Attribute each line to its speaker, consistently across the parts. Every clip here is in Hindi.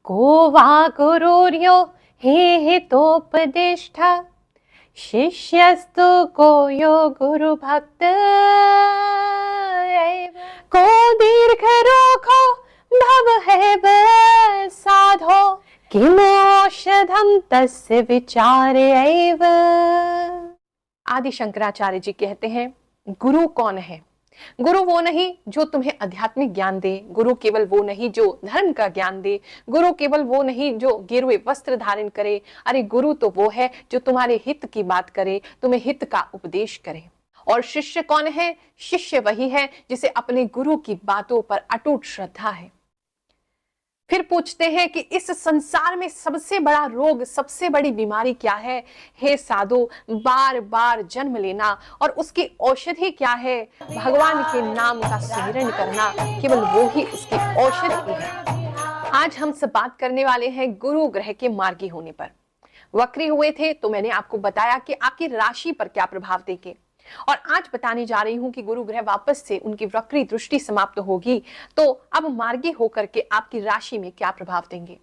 Speaker 1: को वा गुरुर्यो हेतोपदेष्टा शिष्यस्तु को यो गुरु भक्त को दीर्घरोगो भवहेव साधो किमौषधं तस्य विचारे एव। आदि शंकराचार्य जी कहते हैं, गुरु कौन है? गुरु वो नहीं जो तुम्हें आध्यात्मिक ज्ञान दे, गुरु केवल वो नहीं जो धर्म का ज्ञान दे, गुरु केवल वो नहीं जो गेरुए वस्त्र धारण करे। अरे गुरु तो वो है जो तुम्हारे हित की बात करे, तुम्हें हित का उपदेश करे। और शिष्य कौन है? शिष्य वही है जिसे अपने गुरु की बातों पर अटूट श्रद्धा है। फिर पूछते हैं कि इस संसार में सबसे बड़ा रोग, सबसे बड़ी बीमारी क्या है? हे साधु, बार बार जन्म लेना। और उसकी औषधि क्या है? भगवान के नाम का स्मरण करना, केवल वो ही उसकी औषधि है। आज हम सब बात करने वाले हैं गुरु ग्रह के मार्गी होने पर। वक्री हुए थे तो मैंने आपको बताया कि आपकी राशि पर क्या प्रभाव देंगे, और आज बताने जा रही हूं कि गुरु ग्रह वापस से उनकी वक्री दृष्टि समाप्त होगी तो अब मार्गी होकर के आपकी राशि में क्या प्रभाव देंगे।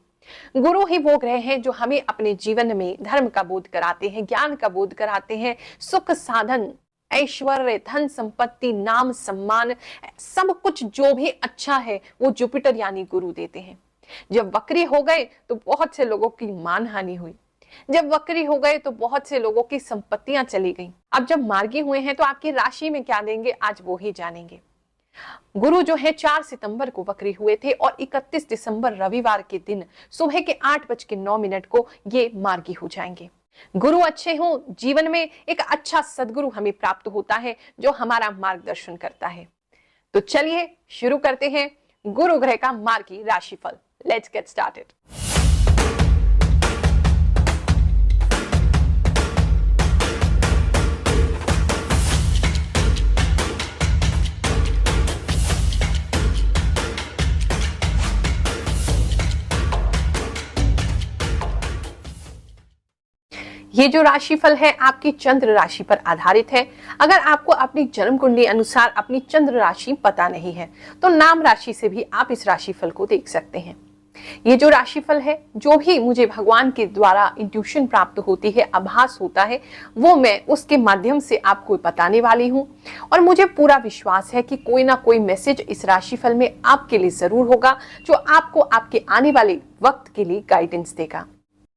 Speaker 1: गुरु ही वो ग्रह हैं जो हमें अपने जीवन में धर्म का बोध कराते हैं, ज्ञान का बोध कराते हैं, सुख साधन, ऐश्वर्य, धन संपत्ति, नाम सम्मान, सब कुछ जो भी अच्छा है वो जुपिटर यानी गुरु देते हैं। जब वक्री हो गए तो बहुत से लोगों की मान हानि हुई, जब वक्री हो गए तो बहुत से लोगों की संपत्तियां चली गईं। अब जब मार्गी हुए हैं तो आपकी राशि में क्या देंगे, आज वो ही जानेंगे। गुरु जो है 4 सितंबर को वक्री हुए थे और 31 दिसंबर रविवार के दिन सुबह के 8:09 को ये मार्गी हो जाएंगे। गुरु अच्छे हो, जीवन में एक अच्छा सदगुरु हमें प्राप्त होता है जो हमारा मार्गदर्शन करता है। तो चलिए शुरू करते हैं गुरु ग्रह का मार्गी राशिफल। Let's get started. ये जो राशिफल है आपकी चंद्र राशि पर आधारित है। अगर आपको अपनी जन्म कुंडली अनुसार अपनी चंद्र राशि पता नहीं है तो नाम राशि से भी आप इस राशिफल को देख सकते हैं। ये जो राशिफल है, जो भी मुझे भगवान के द्वारा इंट्यूशन प्राप्त होती है, आभास होता है, वो मैं उसके माध्यम से आपको बताने वाली हूँ। और मुझे पूरा विश्वास है कि कोई ना कोई मैसेज इस राशिफल में आपके लिए जरूर होगा जो आपको आपके आने वाले वक्त के लिए गाइडेंस देगा।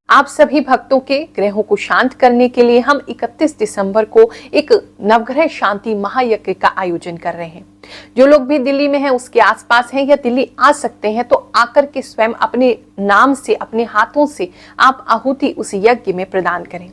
Speaker 1: आप सभी भक्तों के ग्रहों को शांत करने के लिए हम 31 दिसंबर को एक नवग्रह शांति महायज्ञ का आयोजन कर रहे हैं। जो लोग भी दिल्ली में हैं, उसके आसपास हैं या दिल्ली आ सकते हैं तो आकर के स्वयं अपने नाम से, अपने हाथों से आप आहुति उस यज्ञ में प्रदान करें।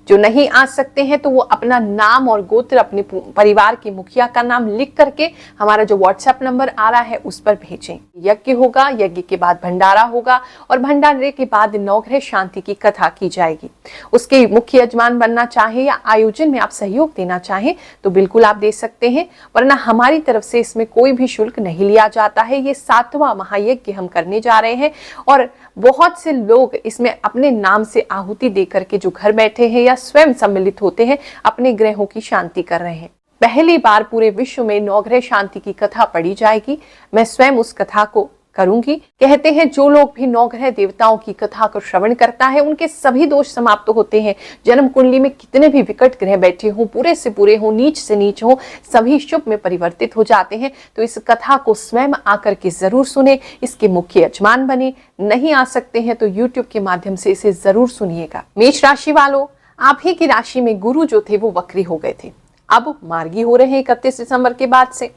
Speaker 1: जो नहीं आ सकते हैं तो वो अपना नाम और गोत्र, अपने परिवार के मुखिया का नाम लिख करके हमारा जो व्हाट्सएप नंबर आ रहा है उस पर भेजें। यज्ञ होगा, यज्ञ के बाद भंडारा होगा और भंडारे के बाद नवग्रह शांति की कथा की जाएगी। उसके मुख्य यजमान बनना चाहे या आयोजन में आप सहयोग देना चाहें तो बिल्कुल आप दे सकते हैं, वरना हमारी तरफ से इसमें कोई भी शुल्क नहीं लिया जाता है। ये 7वां महायज्ञ हम करने जा रहे हैं और बहुत से लोग इसमें अपने नाम से आहुति देकर के जो घर बैठे हैं या स्वयं सम्मिलित होते हैं अपने ग्रहों की शांति कर रहे हैं। पहली बार पूरे विश्व में नवग्रह शांति की कथा पढ़ी जाएगी। मैं स्वयं उस कथा को करूंगी। कहते हैं जो लोग भी नवग्रह देवताओं की कथा को श्रवण करता है उनके सभी दोष समाप्त होते हैं। जन्म कुंडली में कितने भी विकट ग्रह बैठे हों, पूरे से पूरे हों, नीच से नीच हों, सभी शुभ में परिवर्तित हो जाते हैं। तो इस कथा को स्वयं आकर के जरूर सुने, इसके मुख्य यजमान बने। नहीं आ सकते हैं तो यूट्यूब के माध्यम से इसे जरूर सुनिएगा। मेष राशि वालों, आप ही की राशि में गुरु जो थे वो वक्री हो गए थे, अब मार्गी हो रहे हैं 31 दिसंबर के बाद से।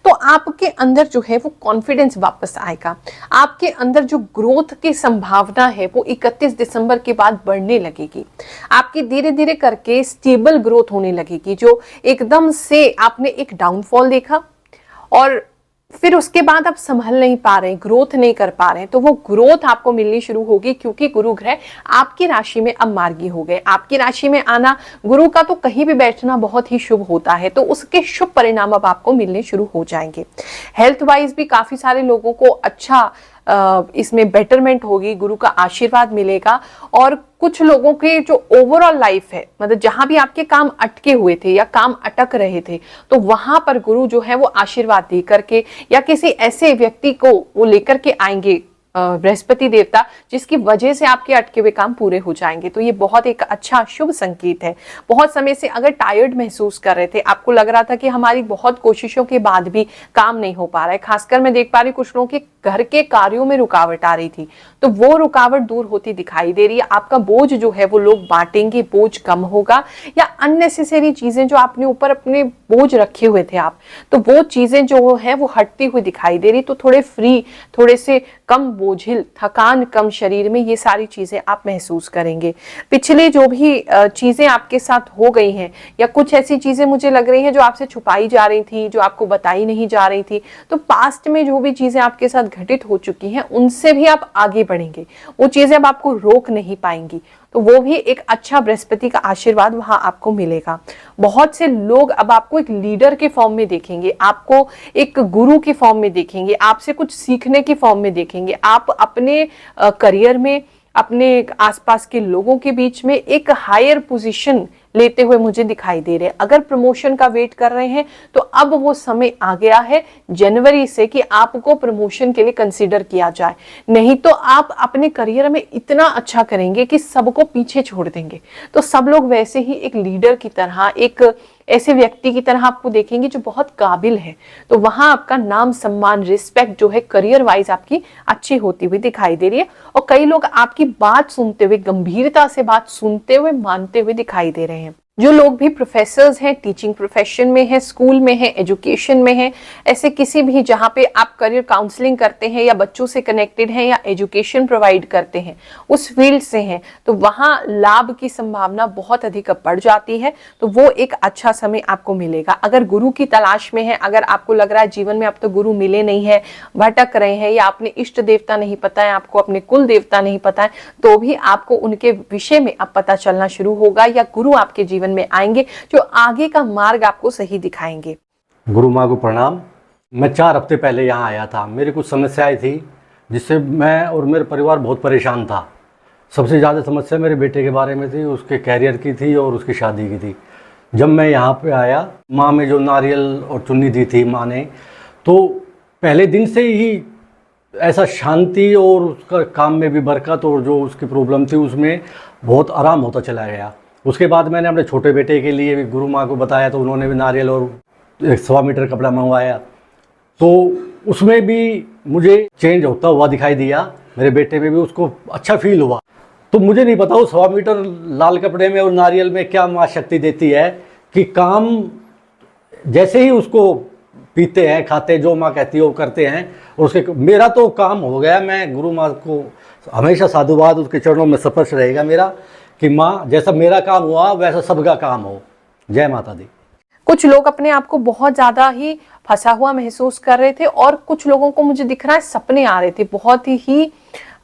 Speaker 1: तो आपके अंदर जो है वो कॉन्फिडेंस वापस आएगा। आपके अंदर जो ग्रोथ की संभावना है वो 31 दिसंबर के बाद बढ़ने लगेगी। आपकी धीरे धीरे करके स्टेबल ग्रोथ होने लगेगी। जो एकदम से आपने एक डाउनफॉल देखा और फिर उसके बाद आप संभल नहीं पा रहे, ग्रोथ नहीं कर पा रहे, तो वो ग्रोथ आपको मिलनी शुरू होगी क्योंकि गुरु ग्रह आपकी राशि में अब मार्गी हो गए। आपकी राशि में आना, गुरु का तो कहीं भी बैठना बहुत ही शुभ होता है, तो उसके शुभ परिणाम अब आपको मिलने शुरू हो जाएंगे। हेल्थ वाइज भी काफी सारे लोगों को अच्छा इसमें बेटरमेंट होगी, गुरु का आशीर्वाद मिलेगा। और कुछ लोगों के जो ओवरऑल लाइफ है, मतलब जहां भी आपके काम अटके हुए थे या काम अटक रहे थे, तो वहां पर गुरु जो है वो आशीर्वाद दे करके या किसी ऐसे व्यक्ति को वो लेकर के आएंगे बृहस्पति देवता, जिसकी वजह से आपके अटके हुए काम पूरे हो जाएंगे। तो ये बहुत एक अच्छा शुभ संकेत है। बहुत समय से अगर टायर्ड महसूस कर रहे थे, आपको लग रहा था कि हमारी बहुत कोशिशों के बाद भी काम नहीं हो पा रहा है, खासकर मैं देख पा रही कुछ लोगों के घर के कार्यों में रुकावट आ रही थी, तो वो रुकावट दूर होती दिखाई दे रही है। आपका बोझ जो है वो लोग बांटेंगे, बोझ कम होगा, या अननेसेसरी चीजें जो आपने ऊपर अपने बोझ रखे हुए थे आप, तो वो चीजें जो है वो हटती हुई दिखाई दे रही। तो थोड़े फ्री, थोड़े से कम बोझिल, थकान कम शरीर में, ये सारी चीजें आप महसूस करेंगे। पिछले जो भी चीजें आपके साथ हो गई हैं, या कुछ ऐसी चीजें मुझे लग रही हैं जो आपसे छुपाई जा रही थी, जो आपको बताई नहीं जा रही थी, तो पास्ट में जो भी चीजें आपके साथ घटित हो चुकी हैं उनसे भी आप आगे बढ़ेंगे, वो चीजें अब आपको रोक नहीं पाएंगी। तो वो भी एक अच्छा बृहस्पति का आशीर्वाद वहां आपको मिलेगा। बहुत से लोग अब आपको एक लीडर के फॉर्म में देखेंगे, आपको एक गुरु के फॉर्म में देखेंगे, आपसे कुछ सीखने की फॉर्म में देखेंगे। आप अपने करियर में, अपने आसपास के लोगों के बीच में एक हायर पोजीशन लेते हुए मुझे दिखाई दे रहे हैं। अगर प्रमोशन का वेट कर रहे हैं तो अब वो समय आ गया है जनवरी से कि आपको प्रमोशन के लिए कंसीडर किया जाए, नहीं तो आप अपने करियर में इतना अच्छा करेंगे कि सबको पीछे छोड़ देंगे। तो सब लोग वैसे ही एक लीडर की तरह, एक ऐसे व्यक्ति की तरह आपको देखेंगे जो बहुत काबिल है। तो वहां आपका नाम, सम्मान, रिस्पेक्ट जो है करियर वाइज आपकी अच्छी होती हुई दिखाई दे रही है। और कई लोग आपकी बात सुनते हुए, गंभीरता से बात सुनते हुए, मानते हुए दिखाई दे रहे हैं। जो लोग भी प्रोफेसर्स हैं, टीचिंग प्रोफेशन में हैं, स्कूल में हैं, एजुकेशन में हैं, ऐसे किसी भी जहां पे आप करियर काउंसलिंग करते हैं या बच्चों से कनेक्टेड हैं या एजुकेशन प्रोवाइड करते हैं, उस फील्ड से हैं, तो वहां लाभ की संभावना बहुत अधिक बढ़ जाती है। तो वो एक अच्छा समय आपको मिलेगा। अगर गुरु की तलाश में है, अगर आपको लग रहा है जीवन में अब तो गुरु मिले नहीं है, भटक रहे हैं, या आपने इष्ट देवता नहीं पता है, आपको अपने कुल देवता नहीं पता है, तो भी आपको उनके विषय में अब पता चलना शुरू होगा, या गुरु आपके जीवन में आएंगे जो आगे का मार्ग आपको सही दिखाएंगे।
Speaker 2: गुरु माँ को प्रणाम। मैं 4 हफ्ते पहले यहाँ आया था। मेरी कुछ समस्याएं थी जिससे मैं और मेरे परिवार बहुत परेशान था। सबसे ज़्यादा समस्या मेरे बेटे के बारे में थी, उसके कैरियर की थी और उसकी शादी की थी। जब मैं यहाँ पे आया, माँ में जो नारियल और चुन्नी दी थी माँ ने, तो पहले दिन से ही ऐसा शांति और उसका काम में भी बरकत, और जो उसकी प्रॉब्लम थी उसमें बहुत आराम होता चला गया। उसके बाद मैंने अपने छोटे बेटे के लिए भी गुरु माँ को बताया, तो उन्होंने भी नारियल और 1.25 मीटर कपड़ा मंगवाया, तो उसमें भी मुझे चेंज होता हुआ दिखाई दिया। मेरे बेटे में भी उसको अच्छा फील हुआ। तो मुझे नहीं पता वो 1.25 मीटर लाल कपड़े में और नारियल में क्या माँ शक्ति देती है कि काम जैसे ही उसको पीते हैं, खाते, जो माँ कहती है वो करते हैं। और उसके मेरा तो काम हो गया। मैं गुरु माँ को हमेशा साधुवाद उसके चरणों में स्पर्श रहेगा मेरा, कि माँ जैसा मेरा काम हुआ वैसा सबका काम हो। जय माता दी।
Speaker 1: कुछ लोग अपने आप को बहुत ज्यादा ही फंसा हुआ महसूस कर रहे थे, और कुछ लोगों को मुझे दिख रहा है सपने आ रहे थे, बहुत ही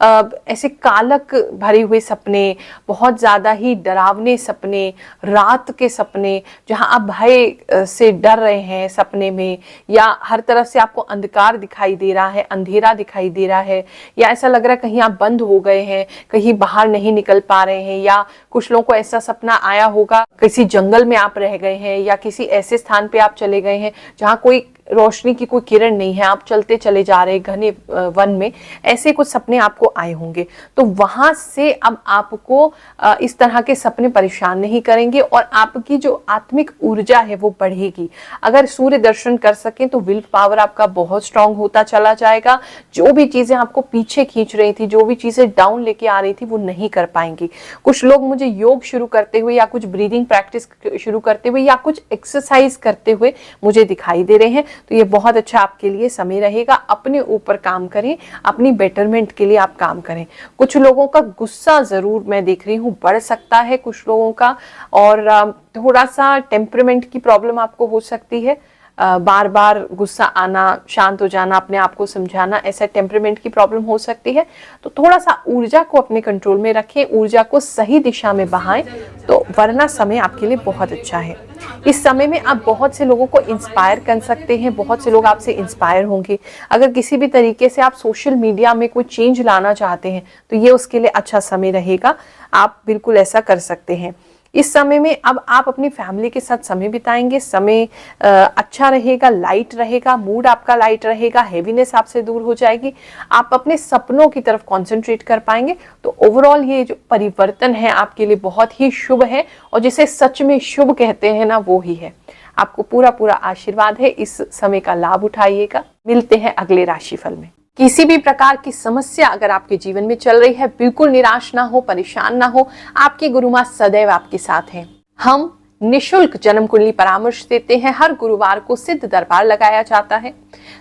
Speaker 1: ऐसे कालक भरे हुए सपने, बहुत ज्यादा ही डरावने सपने, रात के सपने जहां आप भय से डर रहे हैं सपने में, या हर तरफ से आपको अंधकार दिखाई दे रहा है, अंधेरा दिखाई दे रहा है, या ऐसा लग रहा है कहीं आप बंद हो गए हैं, कहीं बाहर नहीं निकल पा रहे हैं। या कुछ लोगों को ऐसा सपना आया होगा किसी जंगल में आप रह गए हैं, या किसी ऐसे स्थान पे आप चले गए हैं जहां कोई रोशनी की कोई किरण नहीं है, आप चलते चले जा रहे घने वन में, ऐसे कुछ सपने आपको आए होंगे। तो वहां से अब आपको इस तरह के सपने परेशान नहीं करेंगे, और आपकी जो आत्मिक ऊर्जा है वो बढ़ेगी। अगर सूर्य दर्शन कर सकें तो विल पावर आपका बहुत स्ट्रांग होता चला जाएगा। जो भी चीजें आपको पीछे खींच रही थी, जो भी चीजें डाउन लेके आ रही थी, वो नहीं कर पाएंगी। कुछ लोग मुझे योग शुरू करते हुए, या कुछ ब्रीदिंग प्रैक्टिस शुरू करते हुए, या कुछ एक्सरसाइज करते हुए मुझे दिखाई दे रहे हैं। तो ये बहुत अच्छा आपके लिए समय रहेगा। अपने ऊपर काम करें, अपनी बेटरमेंट के लिए आप काम करें। कुछ लोगों का गुस्सा जरूर मैं देख रही हूँ बढ़ सकता है कुछ लोगों का, और थोड़ा सा टेम्परामेंट की प्रॉब्लम आपको हो सकती है। बार बार गुस्सा आना, शांत हो जाना, अपने आप को समझाना, ऐसा टेम्परामेंट की प्रॉब्लम हो सकती है। तो थोड़ा सा ऊर्जा को अपने कंट्रोल में रखें, ऊर्जा को सही दिशा में बहाएं, तो वरना समय आपके लिए बहुत अच्छा है। इस समय में आप बहुत से लोगों को इंस्पायर कर सकते हैं, बहुत से लोग आपसे इंस्पायर होंगे। अगर किसी भी तरीके से आप सोशल मीडिया में कोई चेंज लाना चाहते हैं तो ये उसके लिए अच्छा समय रहेगा, आप बिल्कुल ऐसा कर सकते हैं। इस समय में अब आप अपनी फैमिली के साथ समय बिताएंगे, समय अच्छा रहेगा, लाइट रहेगा, मूड आपका लाइट रहेगा, हेवीनेस आपसे दूर हो जाएगी, आप अपने सपनों की तरफ कंसंट्रेट कर पाएंगे। तो ओवरऑल ये जो परिवर्तन है आपके लिए बहुत ही शुभ है, और जिसे सच में शुभ कहते हैं ना, वो ही है। आपको पूरा पूरा आशीर्वाद है, इस समय का लाभ उठाइएगा। मिलते हैं अगले राशिफल में। किसी भी प्रकार की समस्या अगर आपके जीवन में चल रही है, बिल्कुल निराश ना हो, परेशान ना हो, आपके गुरु माँ सदैव आपके साथ हैं। हम निशुल्क जन्म कुंडली परामर्श देते हैं। हर गुरुवार को सिद्ध दरबार लगाया जाता है,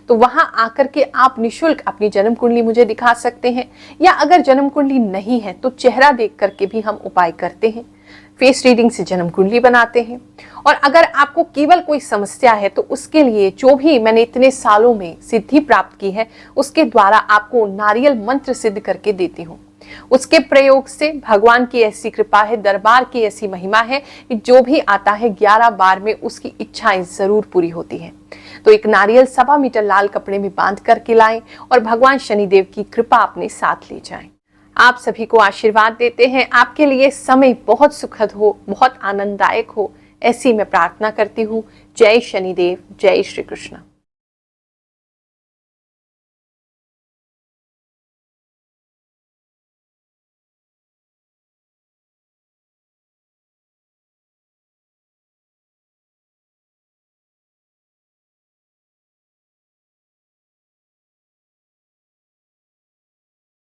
Speaker 1: तो वहां आकर के आप निशुल्क अपनी जन्म कुंडली मुझे दिखा सकते हैं, या अगर जन्म कुंडली नहीं है तो चेहरा देख करके भी हम उपाय करते हैं। फेस रीडिंग से जन्म कुंडली बनाते हैं। और अगर आपको केवल कोई समस्या है तो उसके लिए जो भी मैंने इतने सालों में सिद्धि प्राप्त की है, उसके द्वारा आपको नारियल मंत्र सिद्ध करके देती हूँ। उसके प्रयोग से भगवान की ऐसी कृपा है, दरबार की ऐसी महिमा है कि जो भी आता है 11 बार में उसकी इच्छाएं जरूर पूरी होती हैं। तो एक नारियल 1.25 मीटर लाल कपड़े में बांध करके लाएं और भगवान शनिदेव की कृपा अपने साथ ले जाएं। आप सभी को आशीर्वाद देते हैं, आपके लिए समय बहुत सुखद हो, बहुत आनंददायक हो, ऐसी मैं प्रार्थना करती हूँ। जय शनिदेव, जय श्री कृष्ण।